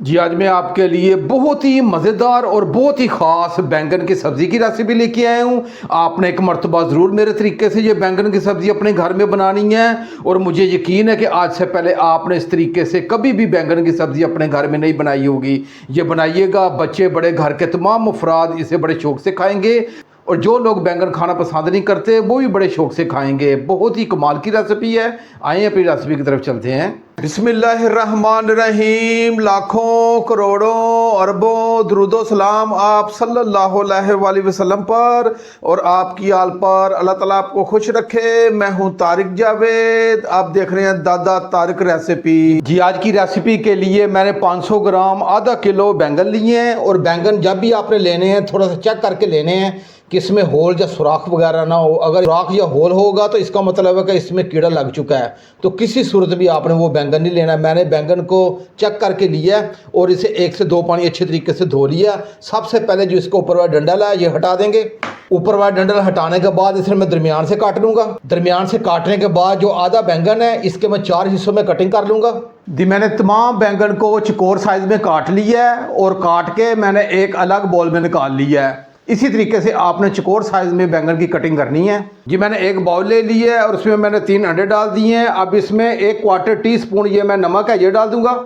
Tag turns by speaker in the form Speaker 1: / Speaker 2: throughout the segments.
Speaker 1: जी आज मैं आपके लिए बहुत ही मज़ेदार और बहुत ही ख़ास बैंगन की सब्ज़ी की रेसिपी लेके आया हूँ। आपने एक मरतबा ज़रूर मेरे तरीके से ये बैंगन की सब्ज़ी अपने घर में बनानी है और मुझे यकीन है कि आज से पहले आपने इस तरीके से कभी भी बैंगन की सब्ज़ी अपने घर में नहीं बनाई होगी। ये बनाइएगा, बच्चे बड़े घर के तमाम अफराद इसे बड़े शौक़ से खाएँगे और जो लोग बैंगन खाना पसंद नहीं करते वो भी बड़े शौक़ से खाएँगे। बहुत ही कमाल की रेसिपी है। आइए अपनी रेसिपी की तरफ चलते हैं। बिस्मिल्लाहिर्रहमानिर्रहीम। लाखों करोड़ों अरबों दुरूदो सलाम आप सल्लल्लाहु अलैहि वसल्लम पर और आपकी आल पर। अल्लाह ताला आपको खुश रखे। मैं हूं तारिक जावेद, आप देख रहे हैं दादा तारिक रेसिपी। जी आज की रेसिपी के लिए मैंने 500 ग्राम आधा किलो बैंगन लिए हैं और बैंगन जब भी आपने लेने हैं थोड़ा सा चेक करके लेने हैं कि इसमें होल या सुराख वगैरह ना हो। अगर सुराख या होल होगा तो इसका मतलब है कि इसमें कीड़ा लग चुका है, तो किसी सूरत भी आपने वो बैंगन नहीं लेना। मैंने बैंगन को चेक करके लिया और इसे 1 से 2 पानी अच्छे तरीके से धो लिया। सबसे पहले जो इसका ऊपर वाला डंडल है ये हटा देंगे। ऊपर वाला डंडल हटाने के बाद इसे मैं दरमियान से काट लूँगा। दरमियान से काटने के बाद जो आधा बैंगन है इसके मैं 4 हिस्सों में कटिंग कर लूँगा। जी मैंने तमाम बैंगन को चकोर साइज़ में काट लिया है और काट के मैंने एक अलग बॉल में निकाल लिया है। इसी तरीके से आपने चकोर साइज़ में बैंगन की कटिंग करनी है। जी मैंने एक बाउल ले लिया है और उसमें मैंने 3 अंडे डाल दिए हैं। अब इसमें 1/4 टीस्पून ये मैं नमक है ये डाल दूंगा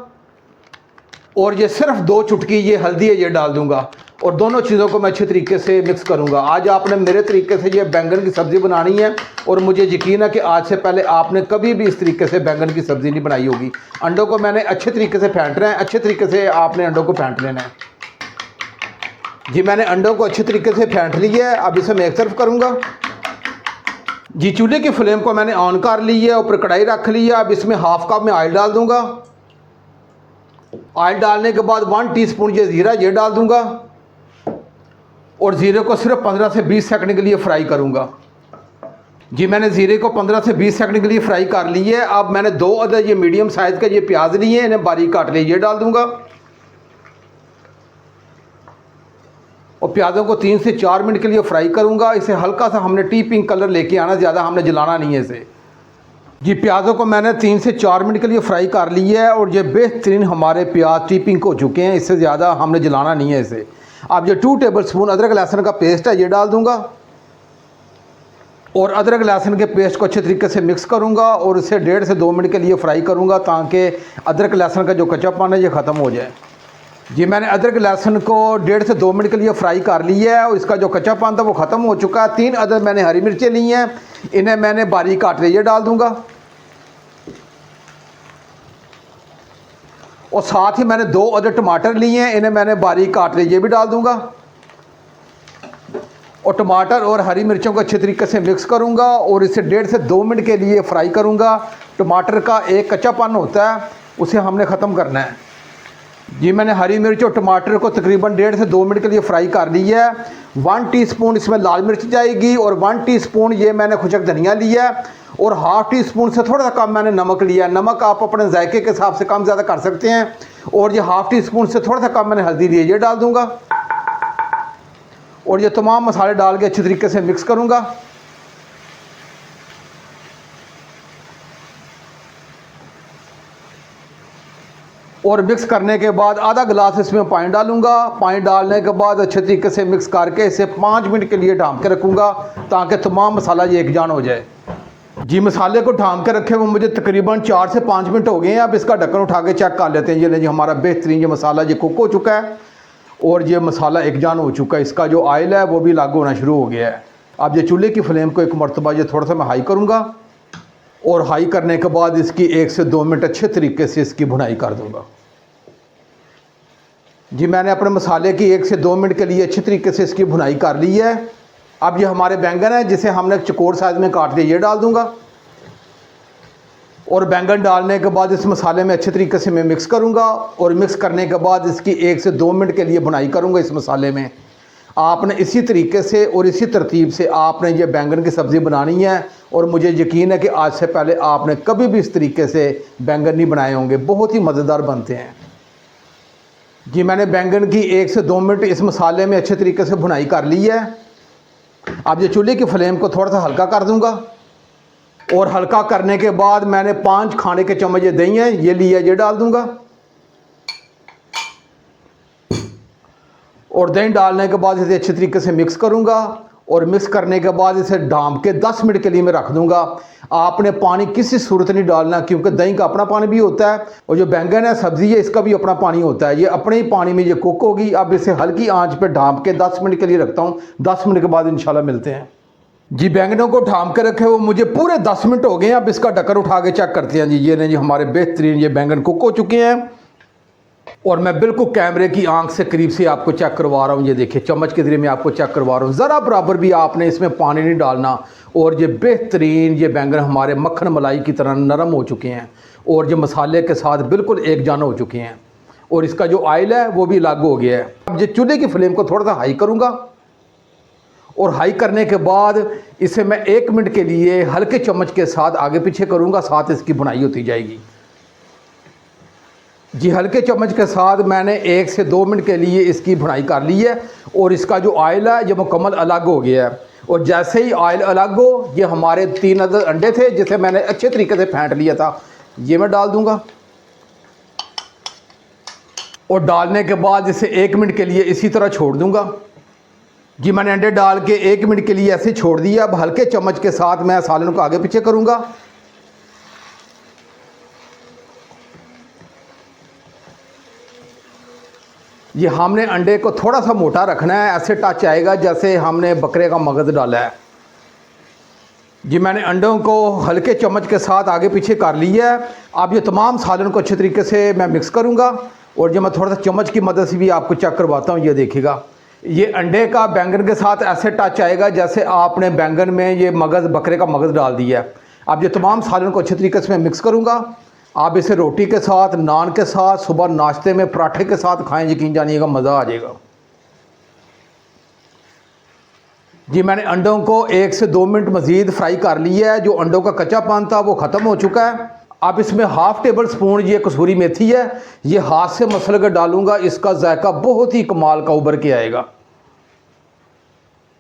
Speaker 1: और ये सिर्फ 2 चुटकी ये हल्दी है ये डाल दूंगा और दोनों चीज़ों को मैं अच्छे तरीके से मिक्स करूंगा। आज आपने मेरे तरीके से ये बैंगन की सब्ज़ी बनानी है और मुझे यकीन है कि आज से पहले आपने कभी भी इस तरीके से बैंगन की सब्ज़ी नहीं बनाई होगी। अंडों को मैंने अच्छे तरीके से फेंटना है, अच्छे तरीके से आपने अंडों को फेंट लेना है। जी मैंने अंडों को अच्छे तरीके से फेंट लिया है। अब इसे मैं एक तरफ करूँगा। जी चूल्हे की फ्लेम को मैंने ऑन कर ली है, ऊपर कढ़ाई रख ली है। अब इसमें हाफ कप में ऑयल डाल दूंगा। ऑयल डालने के बाद 1 टीस्पून ये ज़ीरा ये डाल दूंगा और ज़ीरे को सिर्फ 15 से 20 सेकंड के लिए फ्राई करूँगा। जी मैंने ज़ीरे को 15 से 20 सेकंड के लिए फ्राई कर ली है। अब मैंने 2 अदद ये मीडियम साइज़ का ये प्याज लिए हैं, इन्हें बारीक काट लिए ये डाल दूँगा और प्याज़ों को 3 से 4 मिनट के लिए फ्राई करूंगा। इसे हल्का सा हमने टी पिंक कलर लेके आना, ज़्यादा हमने जलाना नहीं है इसे। जी प्याज़ों को मैंने 3 से 4 मिनट के लिए फ्राई कर लिया है और ये बेहतरीन हमारे प्याज टी पिंक हो चुके हैं। इससे ज़्यादा हमने जलाना नहीं है इसे। अब ये 2 टेबलस्पून अदरक लहसुन का पेस्ट है ये डाल दूँगा और अदरक लहसुन के पेस्ट को अच्छे तरीके से मिक्स करूँगा और इसे 1.5 से 2 मिनट के लिए फ्राई करूँगा ताकि अदरक लहसुन का जो कच्चापन है ये ख़त्म हो जाए। जी मैंने अदरक लहसुन को 1.5 से 2 मिनट के लिए फ्राई कर लिया है और इसका जो कच्चापन था वो ख़त्म हो चुका है। 3 अदद मैंने हरी मिर्चें ली हैं, इन्हें मैंने बारीक काट लिए डाल दूंगा और साथ ही मैंने 2 अदद टमाटर लिए हैं, इन्हें मैंने बारीक काट लिए ये भी डाल दूंगा और टमाटर और हरी मिर्चों को अच्छे तरीके से मिक्स करूंगा और इसे 1.5 से 2 मिनट के लिए फ्राई करूंगा। टमाटर का एक कच्चापन होता है उसे हमने ख़त्म करना है। जी मैंने हरी मिर्च और टमाटर को तकरीबन 1.5 से 2 मिनट के लिए फ्राई कर लिया है। 1 टीस्पून इसमें लाल मिर्च जाएगी और 1 टीस्पून ये मैंने खुशक धनिया लिया है और हाफ टीस्पून से थोड़ा सा कम मैंने नमक लिया है। नमक आप अपने जायके के हिसाब से कम ज़्यादा कर सकते हैं और ये हाफ टीस्पून से थोड़ा सा कम मैंने हल्दी ली है ये डाल दूँगा और ये तमाम मसाले डाल के अच्छी तरीके से मिक्स करूँगा। और मिक्स करने के बाद आधा गिलास इसमें पानी डालूंगा। पानी डालने के बाद अच्छे तरीके से मिक्स करके इसे 5 मिनट के लिए ढाँप के रखूँगा ताकि तमाम मसाला ये एकजान हो जाए। जी मसाले को ढाँप के रखे हुए मुझे तकरीबन 4 से 5 मिनट हो गए हैं। अब इसका ढक्कन उठा के चेक कर लेते हैं। ये जी हमारा बेहतरीन ये मसाला ये कुक हो चुका है और ये मसाला एकजान हो चुका है। इसका जो ऑयल है वो भी लागू होना शुरू हो गया है। अब ये चूल्हे की फ्लेम को एक मरतबा ये थोड़ा सा मैं हाई करूँगा और हाई करने के बाद इसकी 1 से 2 मिनट अच्छे तरीके से इसकी भुनाई कर दूँगा। जी मैंने अपने मसाले की 1 से 2 मिनट के लिए अच्छी तरीके से इसकी भुनाई कर ली है। अब ये हमारे बैंगन है जिसे हमने चकोर साइज़ में काट लिया ये डाल दूंगा और बैंगन डालने के बाद इस मसाले में अच्छे तरीके से मैं मिक्स करूंगा और मिक्स करने के बाद इसकी 1 से 2 मिनट के लिए भुनाई करूंगा इस मसाले में। आपने इसी तरीके से और इसी तरतीब से आपने ये बैंगन की सब्ज़ी बनानी है और मुझे यकीन है कि आज से पहले आपने कभी भी इस तरीके से बैंगन नहीं बनाए होंगे। बहुत ही मज़ेदार बनते हैं। जी मैंने बैंगन की 1 से 2 मिनट इस मसाले में अच्छे तरीके से भुनाई कर ली है। अब ये चूल्हे की फ्लेम को थोड़ा सा हल्का कर दूंगा और हल्का करने के बाद मैंने 5 खाने के चम्मच ये दही है ये लिया ये डाल दूंगा और दही डालने के बाद इसे अच्छे तरीके से मिक्स करूँगा और मिक्स करने के बाद इसे ढाँप के 10 मिनट के लिए मैं रख दूँगा। आपने पानी किसी सूरत नहीं डालना, क्योंकि दही का अपना पानी भी होता है और जो बैंगन है सब्ज़ी है इसका भी अपना पानी होता है। ये अपने ही पानी में ये कुक होगी। अब इसे हल्की आंच पे ढाँप के 10 मिनट के लिए रखता हूँ। 10 मिनट के बाद इंशाल्लाह मिलते हैं। जी बैंगनों को ढाँप के रखे वो मुझे पूरे 10 मिनट हो गए हैं। अब इसका ढक्कन उठा के चेक करते हैं। जी ये नहीं जी हमारे बेहतरीन ये बैंगन कुक हो चुके हैं और मैं बिल्कुल कैमरे की आंख से करीब से आपको चेक करवा रहा हूँ। ये देखिए चम्मच के जरिए मैं आपको चेक करवा रहा हूँ। ज़रा बराबर भी आपने इसमें पानी नहीं डालना और ये बेहतरीन ये बैंगन हमारे मक्खन मलाई की तरह नरम हो चुके हैं और जो मसाले के साथ बिल्कुल एक जान हो चुके हैं और इसका जो ऑयल है वो भी लागू हो गया है। अब ये चूल्हे की फ्लेम को थोड़ा सा हाई करूँगा और हाई करने के बाद इसे मैं 1 मिनट के लिए हल्के चम्मच के साथ आगे पीछे करूँगा, साथ इसकी बुनाई होती जाएगी। जी हल्के चम्मच के साथ मैंने 1 से 2 मिनट के लिए इसकी भुनाई कर ली है और इसका जो ऑयल है ये मुकम्मल अलग हो गया है। और जैसे ही ऑयल अलग हो, ये हमारे 3 अदद अंडे थे जिसे मैंने अच्छे तरीके से फेंट लिया था, ये मैं डाल दूंगा और डालने के बाद इसे 1 मिनट के लिए इसी तरह छोड़ दूंगा। जी मैंने अंडे डाल के 1 मिनट के लिए ऐसे छोड़ दिया। अब हल्के चम्मच के साथ मैं सालन को आगे पीछे करूँगा। ये हमने अंडे को थोड़ा सा मोटा रखना है, ऐसे टच आएगा जैसे हमने बकरे का मगज़ डाला है। जी मैंने अंडों को हल्के चम्मच के साथ आगे पीछे कर लिया है। अब ये तमाम सालन को अच्छे तरीके से मैं मिक्स करूँगा और जो मैं थोड़ा सा चम्मच की मदद से भी आपको चेक करवाता हूँ। ये देखिएगा ये अंडे का बैंगन के साथ ऐसे टच आएगा जैसे आपने बैंगन में ये मगज़ बकरे का मगज़ डाल दिया है। अब ये तमाम सालन को अच्छे तरीके से मैं मिक्स करूँगा। आप इसे रोटी के साथ, नान के साथ, सुबह नाश्ते में पराठे के साथ खाएं, यकीन जानिएगा मज़ा आ जाएगा। जी मैंने अंडों को 1 से 2 मिनट मज़ीद फ्राई कर लिया है। जो अंडों का कच्चापन था वो ख़त्म हो चुका है। अब इसमें हाफ़ टेबल स्पून ये कसूरी मेथी है, ये हाथ से मसल कर डालूंगा। इसका जायका बहुत ही कमाल का उभर के आएगा।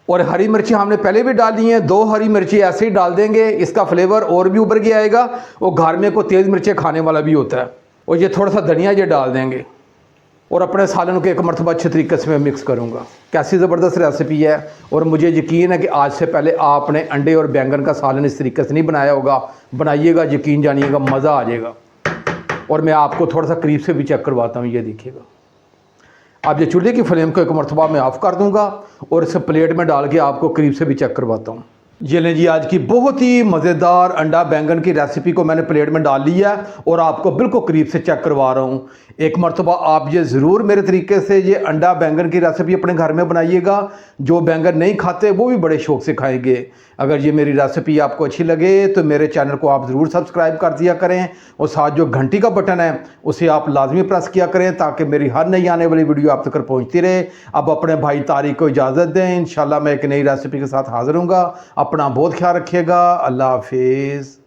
Speaker 1: और हरी मिर्ची हमने पहले भी डाली हैं, 2 हरी मिर्ची ऐसे ही डाल देंगे, इसका फ्लेवर और भी उभर के आएगा। और घर में को तेज़ मिर्चें खाने वाला भी होता है। और ये थोड़ा सा धनिया ये डाल देंगे और अपने सालन को एक मरतबा अच्छे तरीके से मैं मिक्स करूँगा। कैसी ज़बरदस्त रेसिपी है और मुझे यकीन है कि आज से पहले आपने अंडे और बैंगन का सालन इस तरीके से नहीं बनाया होगा। बनाइएगा, यकीन जानिएगा मज़ा आ जाएगा। और मैं आपको थोड़ा सा करीब से भी चेक करवाता हूँ। ये देखिएगा। अब ये चूल्हे की फ्लेम को एक मरतबा मैं ऑफ़ कर दूंगा और इसे प्लेट में डाल के आपको करीब से भी चेक करवाता हूँ। ये लें जी आज की बहुत ही मज़ेदार अंडा बैंगन की रेसिपी को मैंने प्लेट में डाल लिया और आपको बिल्कुल करीब से चेक करवा रहा हूँ। एक मरतबा आप ये ज़रूर मेरे तरीके से ये अंडा बैंगन की रेसिपी अपने घर में बनाइएगा। जो बैंगन नहीं खाते वो भी बड़े शौक़ से खाएंगे। अगर ये मेरी रेसिपी आपको अच्छी लगे तो मेरे चैनल को आप ज़रूर सब्सक्राइब कर दिया करें और साथ जो घंटी का बटन है उसे आप लाजमी प्रेस किया करें ताकि मेरी हर नई आने वाली वीडियो आप तक पहुँचती रहे। अब अपने भाई तारिक को इजाज़त दें। इंशाल्लाह मैं एक नई रेसिपी के साथ हाज़िर हूँगा। अपना बहुत ख्याल रखिएगा। अल्लाह हाफिज़।